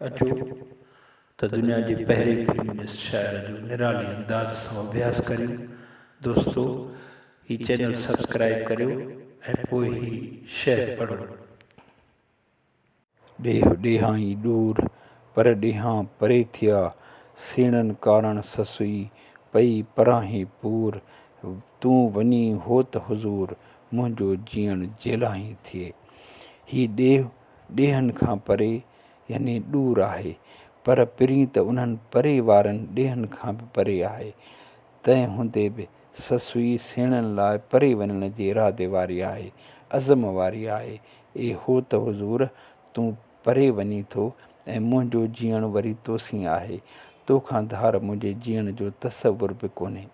अचो त दुनिया जे पहिरें फिल्म शायर जो निराली अंदाज़ सां अभ्यास करियूं। दोस्तो, ही चैनल सब्सक्राइब करियो ऐं पोइ ही शेयर पढ़ो। ॾेह ॾेहाई दूर पर ॾेहां परे थिया, सेणनि कारण ससुई पई पराहीं पूर। तूं वञी हो त हुज़ूर, मुंहिंजो जीअण जेलाहीं थिए। ही ॾेह ॾेहनि खां परे यानी दूर आहे, पर पिरीं त उन्हनि परे वारनि ॾेहनि खां बि परे आहे। तंहिं हूंदे बि ससुई सेणनि लाइ परे वञण जे इरादे वारी आहे, अज़म वारी आहे। ए हो त हुज़ूर, तूं परे वञी थो ऐं मुंहिंजो जीअण वरी तोसीं आहे। तोखां धार मुंहिंजे जीअण जो तसवुर बि कोन्हे।